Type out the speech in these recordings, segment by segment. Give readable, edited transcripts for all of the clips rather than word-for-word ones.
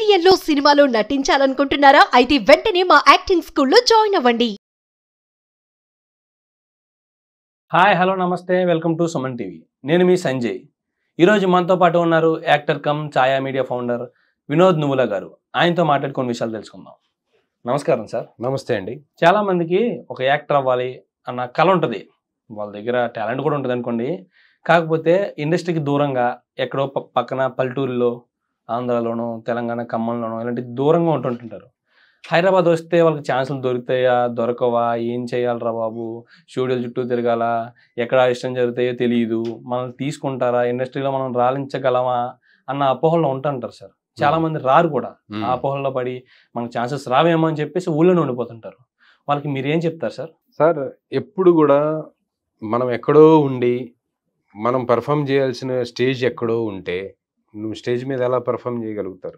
సీరియల్లో సినిమాలో నటించాలనుకుంటున్నారా? అయితే వెంటనే మా యాక్టింగ్ స్కూల్లో జాయిన్ అవ్వండి. హాయ్ హలో నమస్తే వెల్కమ్ టు సుమన్ టీవీ. నేను మీ సంజయ్. ఈరోజు మనతో పాటు ఉన్నారు యాక్టర్ కమ్ ఛాయా మీడియా ఫౌండర్ వినోద్ నువ్వుల గారు. ఆయనతో మాట్లాడుకునే విషయాలు తెలుసుకుందాం. నమస్కారం సార్. నమస్తే అండి. చాలా మందికి ఒక యాక్టర్ అవ్వాలి అన్న కళ ఉంటుంది, వాళ్ళ దగ్గర టాలెంట్ కూడా ఉంటుంది అనుకోండి. కాకపోతే ఇండస్ట్రీకి దూరంగా ఎక్కడో పక్కన పల్లెటూరులో, ఆంధ్రాలోనో తెలంగాణ ఖమ్మంలోనో ఇలాంటి దూరంగా ఉంటుంటారు. హైదరాబాద్ వస్తే వాళ్ళకి ఛాన్సులు దొరుకుతాయా దొరకవా, ఏం చేయాలరా బాబు, స్టూడియోల చుట్టూ తిరగాల, ఎక్కడ ఇష్టం జరుగుతాయో తెలియదు, మనల్ని తీసుకుంటారా, ఇండస్ట్రీలో మనం రాణించగలమా అన్న అపోహల్లో ఉంటుంటారు సార్. చాలా మంది రారు కూడా. ఆ అపోహల్లో పడి మనకు ఛాన్సెస్ రావేమో అని చెప్పేసి ఊళ్ళోనే ఉండిపోతుంటారు. వాళ్ళకి మీరు ఏం చెప్తారు సార్? సార్, ఎప్పుడు కూడా మనం ఎక్కడో ఉండి మనం పర్ఫామ్ చేయాల్సిన స్టేజ్ ఎక్కడో ఉంటే నువ్వు స్టేజ్ మీద ఎలా పర్ఫామ్ చేయగలుగుతారు?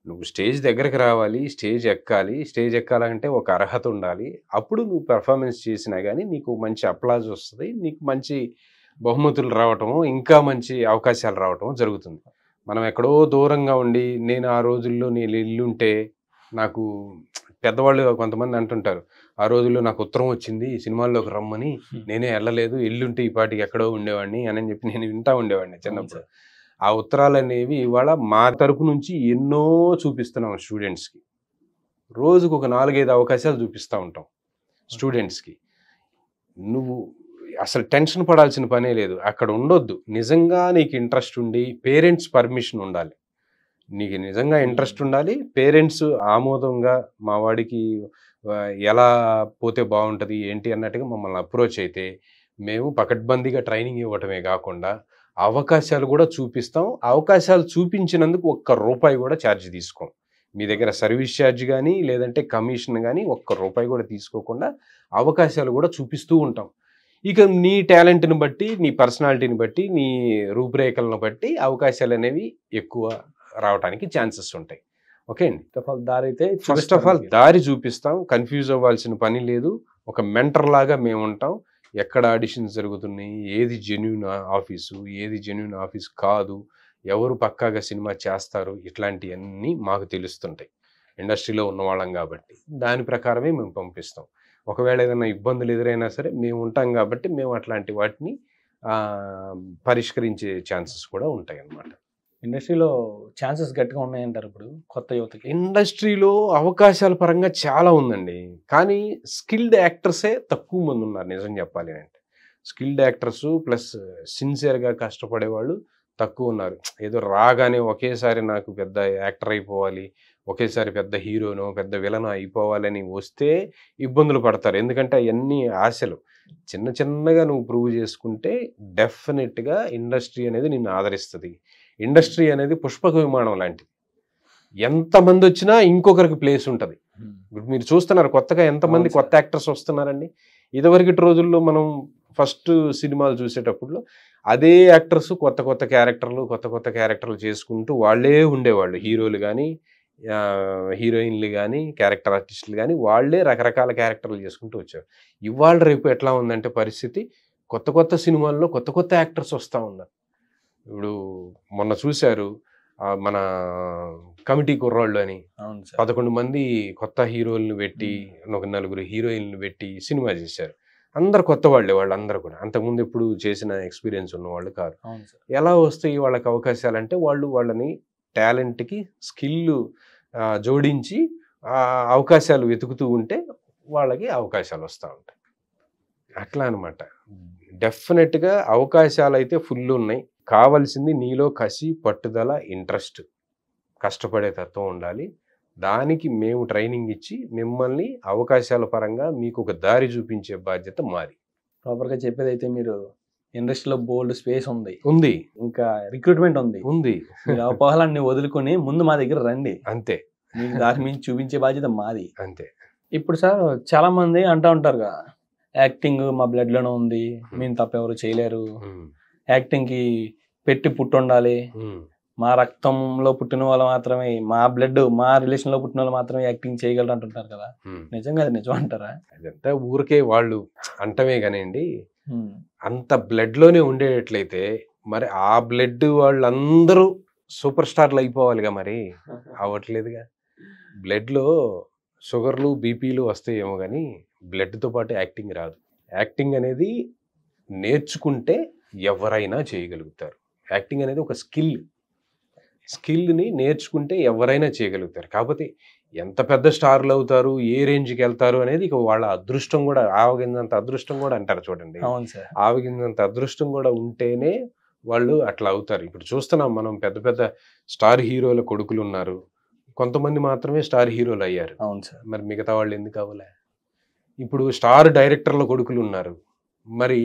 నువ్వు స్టేజ్ దగ్గరికి రావాలి, స్టేజ్ ఎక్కాలి. స్టేజ్ ఎక్కాలంటే ఒక అర్హత ఉండాలి. అప్పుడు నువ్వు పర్ఫార్మెన్స్ చేసినా కానీ నీకు మంచి అప్లాజ్ వస్తుంది, నీకు మంచి బహుమతులు రావటము, ఇంకా మంచి అవకాశాలు రావటం జరుగుతుంది. మనం ఎక్కడో దూరంగా ఉండి, నేను ఆ రోజుల్లో నేను ఇల్లుంటే, నాకు పెద్దవాళ్ళు కొంతమంది అంటుంటారు, ఆ రోజుల్లో నాకు ఉత్తరం వచ్చింది సినిమాల్లోకి రమ్మని, నేనే వెళ్ళలేదు, ఇల్లుంటే ఈ పాటికి ఎక్కడో ఉండేవాడిని అని చెప్పి నేను వింటా ఉండేవాడిని చిన్నప్పుడు. ఆ ఉత్తరాలు అనేవి ఇవాళ మా తరపు నుంచి ఎన్నో చూపిస్తున్నాం స్టూడెంట్స్కి. రోజుకు ఒక 4-5 అవకాశాలు చూపిస్తూ ఉంటాం స్టూడెంట్స్కి. నువ్వు అసలు టెన్షన్ పడాల్సిన పనే లేదు, అక్కడ ఉండొద్దు. నిజంగా నీకు ఇంట్రెస్ట్ ఉండి పేరెంట్స్ పర్మిషన్ ఉండాలి. నీకు నిజంగా ఇంట్రెస్ట్ ఉండాలి, పేరెంట్స్ ఆమోదంగా మా వాడికి ఎలా పోతే బాగుంటుంది ఏంటి అన్నట్టుగా మమ్మల్ని అప్రోచ్ అయితే మేము పకడ్బందీగా ట్రైనింగ్ ఇవ్వటమే కాకుండా అవకాశాలు కూడా చూపిస్తాం. అవకాశాలు చూపించినందుకు ₹1 కూడా ఛార్జ్ తీసుకోం. మీ దగ్గర సర్వీస్ ఛార్జ్ కానీ లేదంటే కమిషన్ కానీ ₹1 కూడా తీసుకోకుండా అవకాశాలు కూడా చూపిస్తూ ఉంటాం. ఇక నీ టాలెంట్ని బట్టి, నీ పర్సనాలిటీని బట్టి, నీ రూపురేఖలను బట్టి అవకాశాలు అనేవి ఎక్కువ రావడానికి ఛాన్సెస్ ఉంటాయి. ఓకే అండి. ఫస్ట్ ఆఫ్ ఆల్ దారి చూపిస్తాం, కన్ఫ్యూజ్ అవ్వాల్సిన పని లేదు. ఒక మెంటర్ లాగా మేము ఉంటాం. ఎక్కడ ఆడిషన్స్ జరుగుతున్నాయి, ఏది జెన్యూన్ ఆఫీసు, ఏది జెన్యూన్ ఆఫీస్ కాదు, ఎవరు పక్కాగా సినిమా చేస్తారు, ఇట్లాంటివన్నీ మాకు తెలుస్తుంటాయి ఇండస్ట్రీలో ఉన్నవాళ్ళం కాబట్టి. దాని ప్రకారమే మేము పంపిస్తాం. ఒకవేళ ఏదైనా ఇబ్బందులు ఎదురైనా సరే మేము ఉంటాం కాబట్టి మేము అట్లాంటి వాటిని పరిష్కరించే ఛాన్సెస్ కూడా ఉంటాయి అన్నమాట. ఇండస్ట్రీలో ఛాన్సెస్ గట్టిగా ఉన్నాయంటారు ఇప్పుడు కొత్త యువతకి? ఇండస్ట్రీలో అవకాశాల పరంగా చాలా ఉందండి, కానీ స్కిల్డ్ యాక్టర్సే తక్కువ మంది ఉన్నారు నిజం చెప్పాలి అంటే. స్కిల్డ్ యాక్టర్స్ ప్లస్ సిన్సియర్గా కష్టపడేవాళ్ళు తక్కువ ఉన్నారు. ఏదో రాగానే ఒకేసారి నాకు పెద్ద యాక్టర్ అయిపోవాలి, ఒకేసారి పెద్ద హీరోనో పెద్ద విలనో అయిపోవాలని వస్తే ఇబ్బందులు పడతారు. ఎందుకంటే అవన్నీ ఆశలు. చిన్న చిన్నగా నువ్వు ప్రూవ్ చేసుకుంటే డెఫినెట్గా ఇండస్ట్రీ అనేది నిన్ను ఆదరిస్తుంది. ఇండస్ట్రీ అనేది పుష్పక విమానం లాంటిది. ఎంతమంది వచ్చినా ఇంకొకరికి ప్లేస్ ఉంటుంది. ఇప్పుడు మీరు చూస్తున్నారు కొత్తగా ఎంతమంది కొత్త యాక్టర్స్ వస్తున్నారండి. ఇదివరకటి రోజుల్లో మనం ఫస్ట్ సినిమాలు చూసేటప్పుడు అదే యాక్టర్స్ కొత్త కొత్త క్యారెక్టర్లు చేసుకుంటూ వాళ్ళే ఉండేవాళ్ళు. హీరోలు కానీ హీరోయిన్లు కానీ క్యారెక్టర్ ఆర్టిస్టులు కానీ వాళ్ళే రకరకాల క్యారెక్టర్లు చేసుకుంటూ వచ్చారు. ఇవాళ రేపు ఎట్లా ఉందంటే పరిస్థితి, కొత్త సినిమాల్లో కొత్త యాక్టర్స్ వస్తూ ఉన్నారు. ఇప్పుడు మొన్న చూశారు మన కమిటీ కుర్రాళ్ళు అని 11 మంది కొత్త హీరోలను పెట్టి, ఒక 4 హీరోయిన్లు పెట్టి సినిమా చేశారు. అందరు కొత్త వాళ్ళే, వాళ్ళందరూ కూడా అంతకుముందు ఎప్పుడు చేసిన ఎక్స్పీరియన్స్ ఉన్నవాళ్ళు కాదు. ఎలా వస్తాయి వాళ్ళకి అవకాశాలు అంటే వాళ్ళని టాలెంట్కి స్కిల్ జోడించి అవకాశాలు వెతుకుతూ ఉంటే వాళ్ళకి అవకాశాలు వస్తూ ఉంటాయి. అట్లా అనమాట. డెఫినెట్గా అవకాశాలు అయితే ఫుల్ ఉన్నాయి. కావాల్సింది నీలో కసి, పట్టుదల, ఇంట్రెస్ట్, కష్టపడే తత్వం ఉండాలి. దానికి మేము ట్రైనింగ్ ఇచ్చి మిమ్మల్ని అవకాశాల పరంగా మీకు ఒక దారి చూపించే బాధ్యత మాది. ప్రాపర్గా చెప్పేది అయితే మీరు ఇండస్ట్రీలో బోల్డ్ స్పేస్ ఉంది, ఇంకా రిక్రూట్మెంట్ ఉంది. అపోహలన్నీ వదులుకొని ముందు మా దగ్గర రండి, అంతే. మీకు దారి మించి చూపించే బాధ్యత మాది, అంతే. ఇప్పుడు సార్ చాలా మంది అంటూ ఉంటారుగా, యాక్టింగ్ మా బ్లడ్ లోనే ఉంది, మేము తప్ప ఎవరు చేయలేరు, యాక్టింగ్ కి పెట్టి పుట్టుండాలి, మా రక్తంలో పుట్టిన వాళ్ళు మాత్రమే, మా బ్లడ్ మా రిలేషన్ లో పుట్టిన వాళ్ళు మాత్రమే యాక్టింగ్ చేయగలరు అంటుంటారు కదా. నిజంగా అది నిజం అంటారా? అదంతా ఊరికే వాళ్ళు అంటమే కానివ్వండి. అంత బ్లడ్ లోనే ఉండేటట్లయితే మరి ఆ బ్లడ్ వాళ్ళందరూ సూపర్ స్టార్లు అయిపోవాలిగా, మరి అవ్వట్లేదుగా. బ్లడ్లో షుగర్లు బీపీలు వస్తాయేమో కానీ బ్లడ్తో పాటు యాక్టింగ్ రాదు. యాక్టింగ్ అనేది నేర్చుకుంటే ఎవరైనా చేయగలుగుతారు. యాక్టింగ్ అనేది ఒక స్కిల్ని నేర్చుకుంటే ఎవరైనా చేయగలుగుతారు. కాకపోతే ఎంత పెద్ద స్టార్లు అవుతారు, ఏ రేంజ్కి వెళ్తారు అనేది ఇక వాళ్ళ అదృష్టం కూడా, ఆవగింజంత అదృష్టం కూడా అంటారు చూడండి. అవును సార్. ఆవగింజంత అదృష్టం కూడా ఉంటేనే వాళ్ళు అట్లా అవుతారు. ఇప్పుడు చూస్తున్నాం మనం, పెద్ద పెద్ద స్టార్ హీరోల కొడుకులు ఉన్నారు, కొంతమంది మాత్రమే స్టార్ హీరోలు అయ్యారు. అవును సార్. మరి మిగతా వాళ్ళు ఎందుకు అవ్వలే? ఇప్పుడు స్టార్ డైరెక్టర్ల కొడుకులు ఉన్నారు, మరి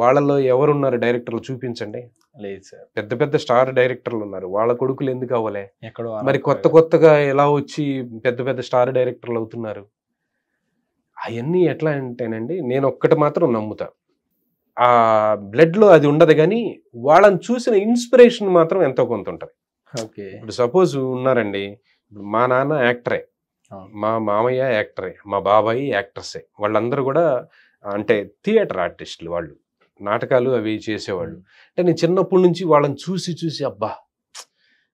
వాళ్ళలో ఎవరున్నారు డైరెక్టర్లు చూపించండి. లేదు సార్. పెద్ద పెద్ద స్టార్ డైరెక్టర్లు ఉన్నారు, వాళ్ళ కొడుకులు ఎందుకు అవ్వలే? ఎక్కడో మరి కొత్తగా ఎలా వచ్చి పెద్ద పెద్ద స్టార్ డైరెక్టర్లు అవుతున్నారు? అవన్నీ ఎట్లా అంటేనండి, నేను ఒక్కటి మాత్రం నమ్ముతా, ఆ బ్లడ్లో అది ఉండదు కానీ వాళ్ళని చూసిన ఇన్స్పిరేషన్ మాత్రం ఎంతో కొంత ఉంటుంది. ఓకే. ఇప్పుడు సపోజ్ ఉన్నారండి, మా నాన్న యాక్టరే, మా మామయ్య యాక్టరే, మా బాబాయ్ యాక్టర్సే, వాళ్ళందరూ కూడా అంటే థియేటర్ ఆర్టిస్టులు, వాళ్ళు నాటకాలు అవి చేసేవాళ్ళు. అంటే నేను చిన్నప్పటి నుంచి వాళ్ళని చూసి అబ్బా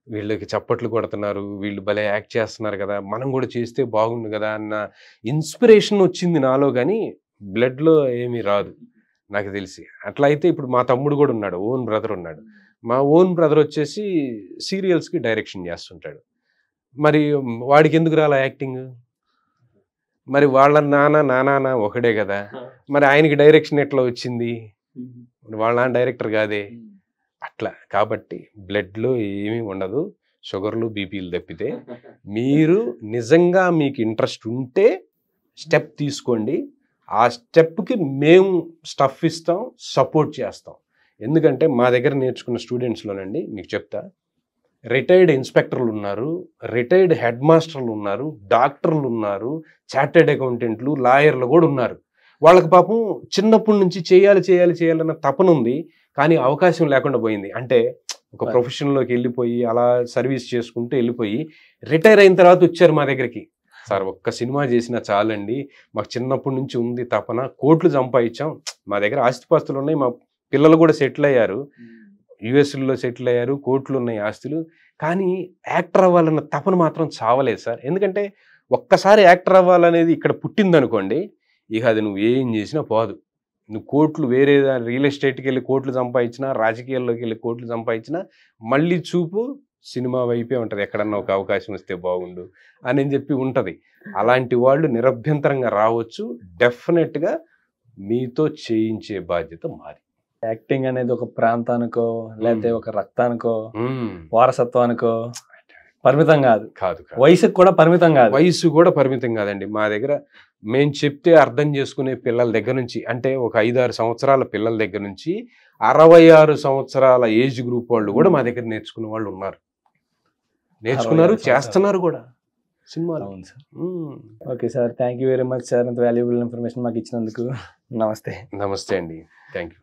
వీళ్ళకి చప్పట్లు కొడుతున్నారు, వీళ్ళు భలే యాక్ట్ చేస్తున్నారు కదా, మనం కూడా చేస్తే బాగుండు కదా అన్న ఇన్స్పిరేషన్ వచ్చింది నాలో, కానీ బ్లడ్లో ఏమీ రాదు నాకు తెలిసి. అట్లా అయితే ఇప్పుడు మా తమ్ముడు కూడా ఉన్నాడు, ఓన్ బ్రదర్ ఉన్నాడు. మా ఓన్ బ్రదర్ వచ్చేసి సీరియల్స్కి డైరెక్షన్ చేస్తుంటాడు. మరి వాడికి ఎందుకు రాలా యాక్టింగ్? మరి వాళ్ళ నాన్న ఒకడే కదా, మరి ఆయనకి డైరెక్షన్ ఎట్లా వచ్చింది? వాళ్ళ నాన్న డైరెక్టర్ కాదే. అట్లా కాబట్టి బ్లడ్లో ఏమీ ఉండదు, షుగర్లు బీపీలు తప్పితే. మీరు నిజంగా మీకు ఇంట్రెస్ట్ ఉంటే స్టెప్ తీసుకోండి, ఆ స్టెప్కి మేము స్టఫ్ ఇస్తాం, సపోర్ట్ చేస్తాం. ఎందుకంటే మా దగ్గర నేర్చుకున్న స్టూడెంట్స్లోనండి మీకు చెప్తా, రిటైర్డ్ ఇన్స్పెక్టర్లు ఉన్నారు, రిటైర్డ్ హెడ్ మాస్టర్లు ఉన్నారు, డాక్టర్లు ఉన్నారు, చార్టెడ్ అకౌంటెంట్లు, లాయర్లు కూడా ఉన్నారు. వాళ్ళకి పాపం చిన్నప్పటి నుంచి చేయాలన్న తపన ఉంది, కానీ అవకాశం లేకుండా పోయింది. అంటే ఒక ప్రొఫెషన్లోకి వెళ్ళిపోయి అలా సర్వీస్ చేసుకుంటూ వెళ్ళిపోయి రిటైర్ అయిన తర్వాత వచ్చారు మా దగ్గరికి. సార్ ఒక్క సినిమా చేసినా చాలండి, మాకు చిన్నప్పటి నుంచి ఉంది తపన, కోట్లు సంపాదించాం, మా దగ్గర ఆస్తిపాస్తులు ఉన్నాయి, మా పిల్లలు కూడా సెటిల్ అయ్యారు, యుఎస్లో సెటిల్ అయ్యారు, కోట్లు ఉన్నాయి ఆస్తులు, కానీ యాక్టర్ అవ్వాలన్న తపన మాత్రం చావలేదు సార్. ఎందుకంటే ఒక్కసారి యాక్టర్ అవ్వాలనేది ఇక్కడ పుట్టిందనుకోండి, ఇక అది నువ్వు ఏం చేసినా పోదు. నువ్వు కోట్లు వేరే రియల్ ఎస్టేట్కి వెళ్ళి కోట్లు సంపాదించినా, రాజకీయాల్లోకి వెళ్ళి కోట్లు సంపాదించినా, మళ్ళీ చూపు సినిమా వైపే ఉంటుంది, ఎక్కడన్నా ఒక అవకాశం వస్తే బాగుండు అని చెప్పి ఉంటుంది. అలాంటి వాళ్ళు నిరభ్యంతరంగా రావచ్చు, డెఫినెట్గా మీతో చేయించే బాధ్యత మాది. యాక్టింగ్ అనేది ఒక ప్రాంతానికో లేకపోతే ఒక రక్తానికో వారసత్వానికో పరిమితం కాదు, వయసుకు కూడా పరిమితం కాదు. వయసు కూడా పరిమితం కాదండి. మా దగ్గర మేము చెప్తే అర్థం చేసుకునే పిల్లల దగ్గర నుంచి, అంటే ఒక 5-6 సంవత్సరాల పిల్లల దగ్గర నుంచి 66 సంవత్సరాల ఏజ్ గ్రూప్ వాళ్ళు కూడా మా దగ్గర నేర్చుకునే వాళ్ళు ఉన్నారు, నేర్చుకున్నారు, చేస్తున్నారు కూడా సినిమాలు. అవును sir. Okay sir, thank you very much sir, ఇంత వాల్యుబుల్ ఇన్ఫర్మేషన్ మాకు ఇచ్చినందుకు. నమస్తే. నమస్తే అండి, థ్యాంక్ యూ.